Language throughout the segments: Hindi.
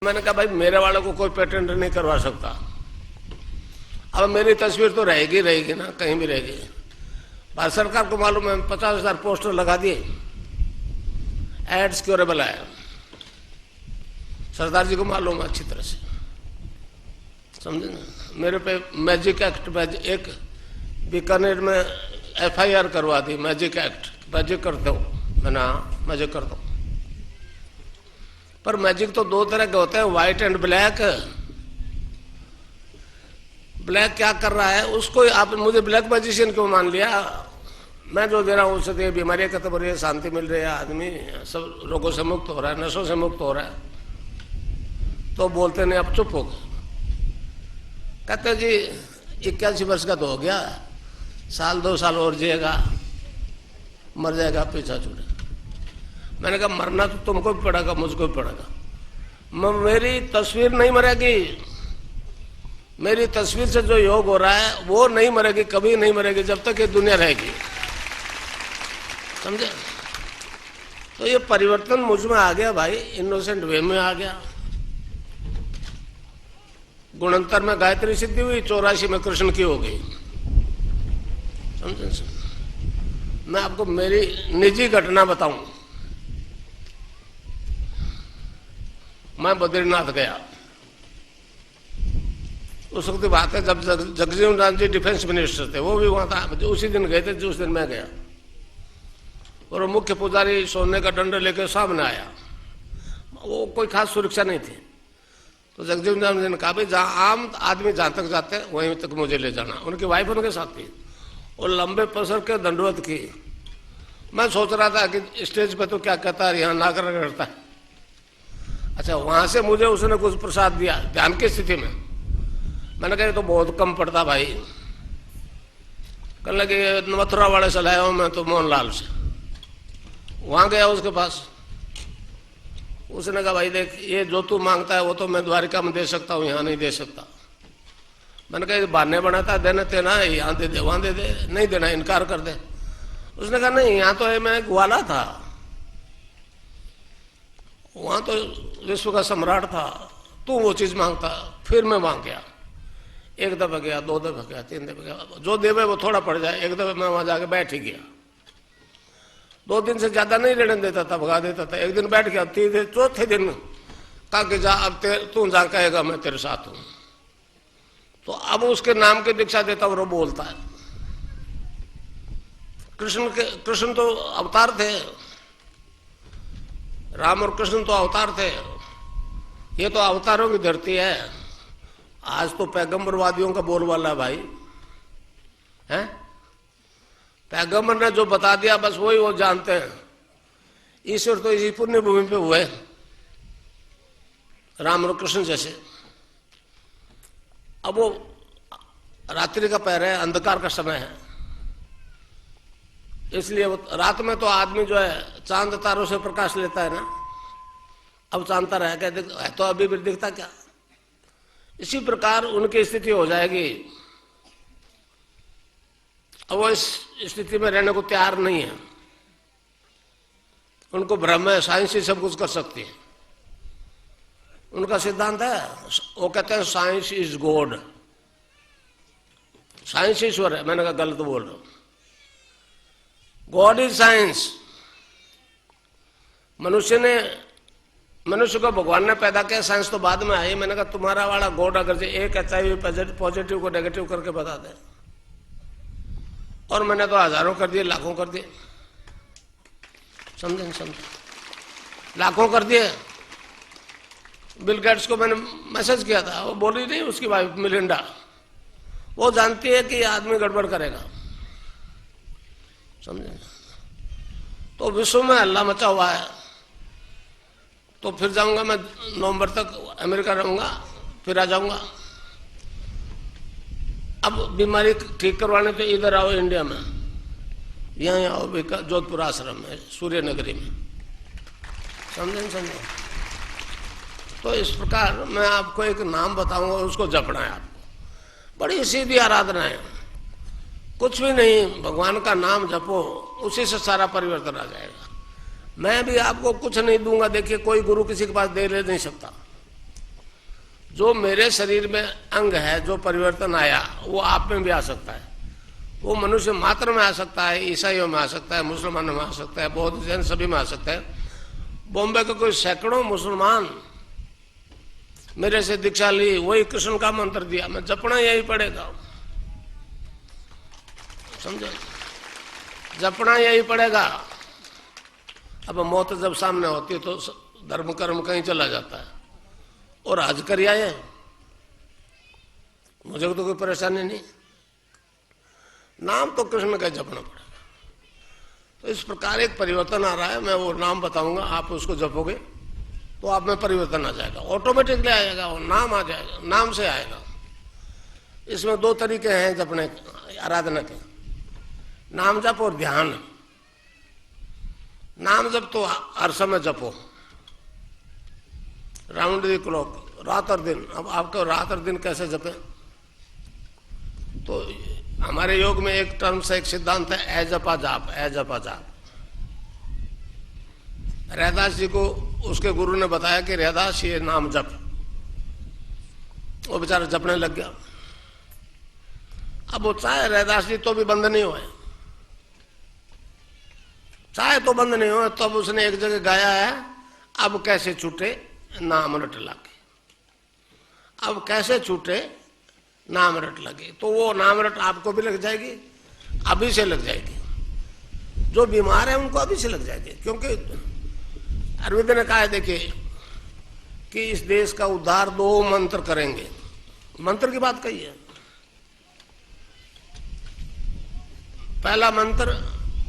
मैंने कहा भाई मेरे वालों को कोई पेटेंट नहीं करवा सकता। अब मेरी तस्वीर तो रहेगी रहेगी ना, कहीं भी रहेगी। भारत सरकार को मालूम है 50,000 पोस्टर लगा दिए, एड्स क्योरेबल है, सरदार जी को मालूम है अच्छी तरह से, समझे ना। मेरे पे मैजिक एक्ट एक बीकानेर में FIR करवा दी, मैजिक एक्ट, मैजिक करते हो। मैंने हाँ मैजिक करता हूँ, पर मैजिक तो दो तरह के होते हैं, व्हाइट एंड ब्लैक। ब्लैक क्या कर रहा है उसको आप मुझे ब्लैक मैजिशियन क्यों मान लिया? मैं जो दे रहा हूँ उससे तो ये बीमारियां खत्म हो रही है, शांति मिल रही है, आदमी सब रोगों से मुक्त हो रहा है, नशों से मुक्त हो रहा है। तो बोलते नहीं, अब चुप हो गए। कहते जी 81 वर्ष का तो हो गया, साल 2 साल और जिएगा, मर जाएगा, पीछा छूटे। मैंने कहा मरना तो तुमको भी पड़ेगा, मुझको भी पड़ेगा। मेरी तस्वीर नहीं मरेगी, मेरी तस्वीर से जो योग हो रहा है वो नहीं मरेगी, कभी नहीं मरेगी जब तक ये दुनिया रहेगी, समझे। तो ये परिवर्तन मुझ में आ गया भाई, इनोसेंट वे में आ गया। गुणंतर में गायत्री सिद्धि हुई, 84 में कृष्ण की हो गई, समझे। मैं आपको मेरी निजी घटना बताऊं। मैं बद्रीनाथ गया, उस वक्त की बात है जब जगजीवन राम जी डिफेंस मिनिस्टर थे, वो भी वहां था। उसी दिन गए थे जिस दिन मैं गया। और मुख्य पुजारी सोने का डंडा लेकर सामने आया, वो कोई खास सुरक्षा नहीं थी। तो जगजीवन राम जी ने कहा भाई जहाँ आम आदमी जहां तक जाते हैं वहीं तक मुझे ले जाना। उनकी वाइफ उनके साथ थी, और लंबे पसर के दंडवत की। मैं सोच रहा था कि स्टेज पे तो क्या कहता है, यहाँ नाकर करता है। अच्छा, वहां से मुझे उसने कुछ प्रसाद दिया ध्यान की स्थिति में। मैंने कहा तो बहुत कम पड़ता भाई। कहने लगे मथुरा वाले से लाया हूं मैं तो मोहनलाल से। वहां गया उसके पास, उसने कहा भाई देख ये जो तू मांगता है वो तो मैं द्वारिका में दे सकता हूँ, यहाँ नहीं दे सकता। मैंने कहा बहाने बनाता है, देना तेना, यहाँ दे दे वहां दे दे, नहीं देना इनकार कर दे। उसने कहा नहीं, यहाँ तो है, मैं ग्वाला था, वहां तो विश्व का सम्राट था, तू वो चीज मांगता। फिर मैं वहां गया, 1 दफा गया, 2 दफा गया, 3 दफा गया, जो देवे वो थोड़ा पड़ जाए। 1 दफा मैं वहां जाके बैठ ही गया। 2 दिन से ज्यादा नहीं रहने देता था, भगा देता था। 1 दिन बैठ गया, 4थे दिन कहा कि जा अब तू जा कहेगा मैं तेरे साथ हूं। तो अब उसके नाम की दीक्षा देता और वो बोलता है। कृष्ण तो अवतार थे, राम और कृष्ण तो अवतार थे। ये तो अवतारों की धरती है। आज तो पैगंबरवादियों का बोलबाला भाई है। पैगंबर ने जो बता दिया बस वही वो जानते हैं। ईश्वर तो इसी पुण्य भूमि पे हुए, राम और कृष्ण जैसे। अब वो रात्रि का पहर है, अंधकार का समय है, इसलिए वो रात में तो आदमी जो है चांद तारों से प्रकाश लेता है ना। अब चांद तारा है क्या, है तो अभी भी दिखता क्या। इसी प्रकार उनकी स्थिति हो जाएगी। अब वो इस स्थिति में रहने को तैयार नहीं है। उनको भ्रम है साइंस ही सब कुछ कर सकती है। उनका सिद्धांत है, वो कहते हैं साइंस इज गॉड, साइंस ईश्वर है। मैंने कहा गलत बोल रहा हूं, गॉड इज साइंस। मनुष्य को भगवान ने पैदा किया, साइंस तो बाद में आई। मैंने कहा तुम्हारा वाला गॉड अगर एक HIV पॉजिटिव को नेगेटिव करके बता दे, और मैंने तो हजारों कर दिए, लाखों कर दिए, समझे, लाखों कर दिए। बिल गेट्स को मैंने मैसेज किया था, वो बोली नहीं, उसकी वाइफ मिलिंडा, वो जानती है कि आदमी गड़बड़ करेगा, समझे। तो विश्व में हल्ला मचा हुआ है। तो फिर जाऊंगा मैं नवंबर तक अमेरिका रहूंगा, फिर आ जाऊंगा। अब बीमारी ठीक करवाने तो इधर आओ इंडिया में, यहाँ आओ जोधपुर आश्रम में, सूर्य नगरी में, समझे। तो इस प्रकार मैं आपको एक नाम बताऊंगा, उसको जपना है आपको। बड़ी सीधी आराधना है, कुछ भी नहीं, भगवान का नाम जपो, उसी से सारा परिवर्तन आ जाएगा। मैं भी आपको कुछ नहीं दूंगा। देखिए कोई गुरु किसी के पास दे ले नहीं सकता, जो मेरे शरीर में अंग है, जो परिवर्तन आया, वो आप में भी आ सकता है। वो मनुष्य मात्र में आ सकता है, ईसाइयों में आ सकता है, मुसलमानों में आ सकता है, बौद्ध जैन सभी में आ सकता है। बॉम्बे के कोई सैकड़ों मुसलमान मेरे से दीक्षा ली, वही कृष्ण का मंत्र दिया, मैं जपना यही पड़ेगा, समझे, जपना यही पड़ेगा। अब मौत जब सामने होती है तो धर्म कर्म कहीं चला जाता है, और आज कर आए, मुझे तो कोई परेशानी नहीं, नाम तो कृष्ण का जपना पड़ेगा। तो इस प्रकार एक परिवर्तन आ रहा है, मैं वो नाम बताऊंगा, आप उसको जपोगे तो आप में परिवर्तन आ जाएगा, ऑटोमेटिकली आएगा, वो नाम आ जाएगा, नाम से आएगा। इसमें दो तरीके हैं जपने आराधना के, नाम जप और ध्यान। नाम जप तो हर समय जपो, राउंड द क्लॉक, रात और दिन। अब आपको रात और दिन कैसे जपे, तो हमारे योग में एक टर्म से एक सिद्धांत है, जपा जाप, जपा जाप। रैदास जी को उसके गुरु ने बताया कि रैदास ये नाम जप, वो बेचारा जपने लग गया। अब वो चाहे रैदास जी तो भी बंद नहीं हुए, चाहे तो बंद नहीं हुए, तब उसने एक जगह गाया है, अब कैसे छूटे नाम रट लागे, अब कैसे छूटे नाम रट लगे। तो वो नाम रट आपको भी लग जाएगी, अभी से लग जाएगी, जो बीमार है उनको अभी से लग जाएगी। क्योंकि अरविंद ने कहा है, देखिए कि इस देश का उद्धार 2 मंत्र करेंगे, मंत्र की बात कही है। पहला मंत्र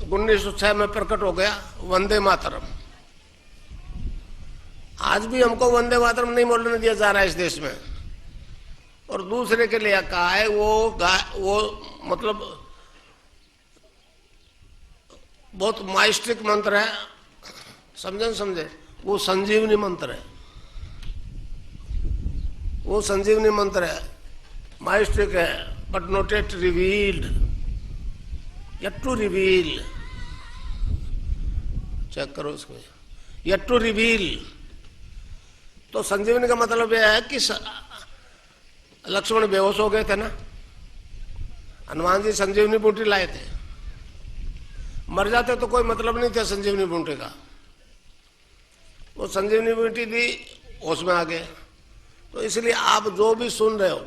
1906 में प्रकट हो गया, वंदे मातरम। आज भी हमको वंदे मातरम नहीं बोलने दिया जा रहा है इस देश में, और दूसरे के लिए कहा है वो मतलब बहुत माइस्टिक मंत्र है, समझे, वो संजीवनी मंत्र है, वो संजीवनी मंत्र है, माइस्टिक है, but not yet revealed, yet to reveal. Check करो उसको, येट टू रिवील। तो संजीवनी का मतलब यह है कि लक्ष्मण बेहोश हो गए थे ना, हनुमान जी संजीवनी बूटी लाए थे, मर जाते तो कोई मतलब नहीं था संजीवनी बूटी का, वो संजीवनी बूटी दी, होश में आ गए। तो इसलिए आप जो भी सुन रहे हो,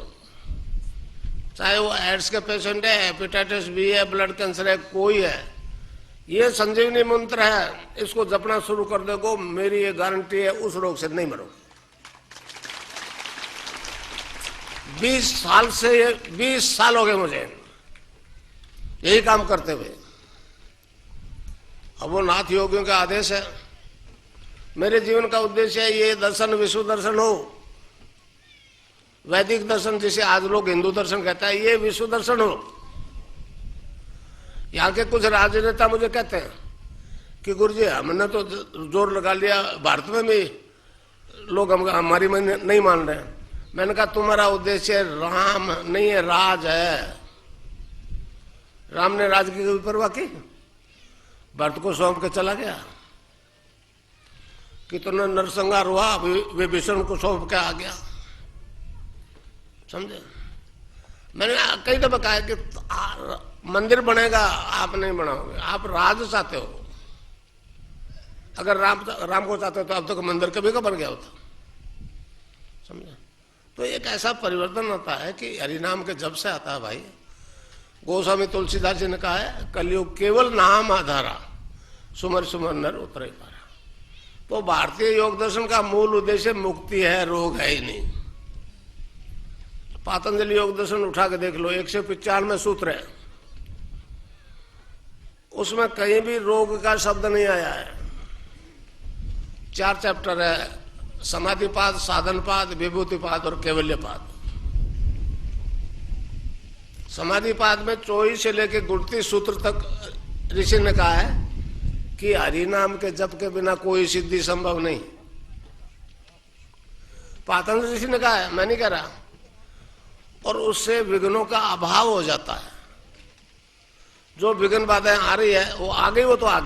चाहे वो एड्स के पेशेंट है, हेपेटाइटिस बी है, ब्लड कैंसर है, कोई है, ये संजीवनी मंत्र है, इसको जपना शुरू कर दोगे, मेरी ये गारंटी है, उस रोग से नहीं मरोगे। 20 साल हो गए मुझे यही काम करते हुए। अब वो नाथ योगियों का आदेश है, मेरे जीवन का उद्देश्य है ये दर्शन विश्व दर्शन हो, वैदिक दर्शन जिसे आज लोग हिंदू दर्शन कहता है, ये विश्व दर्शन हो। यहाँ के कुछ राजनेता मुझे कहते हैं कि गुरुजी हमने तो जोर लगा लिया, भारत में भी लोग हमारी नहीं मान रहे हैं। मैंने कहा तुम्हारा उद्देश्य राम नहीं है, राज है। राम ने राज की परवाह की, भरत को सौंप के चला गया, कितना नरसंहार हुआ, विभीषण को सौंप के आ गया, समझे। मैंने कई दफा कहा कि मंदिर बनेगा, आप नहीं बनाओगे, आप राज चाहते हो। अगर राम को चाहते हो तो अब तक मंदिर कभी का बन गया होता, समझे। तो एक ऐसा परिवर्तन होता है कि हरिनाम के जब से आता है भाई। गोस्वामी तुलसीदास जी ने कहा है, कलयुग केवल नाम आधारा, सुमर सुमर नर उतरे पारा। तो भारतीय योग दर्शन का मूल उद्देश्य मुक्ति है, रोग है ही नहीं। पातंजलि योग दर्शन उठा के देख लो, 195 सूत्र है, उसमें कहीं भी रोग का शब्द नहीं आया है। 4 चैप्टर है, समाधिपाद, साधनपाद, विभूतिपाद और कैवल्यपाद। समाधिपाद में 24 से लेकर 29 सूत्र तक ऋषि ने कहा है कि हरिनाम के जप के बिना कोई सिद्धि संभव नहीं। पातंजलि ऋषि ने कहा है, मैं नहीं कह रहा, और उससे विघ्नों का अभाव हो जाता है। जो विघ्न बाधाएं आ रही है वो आ गई, वो तो आ गई।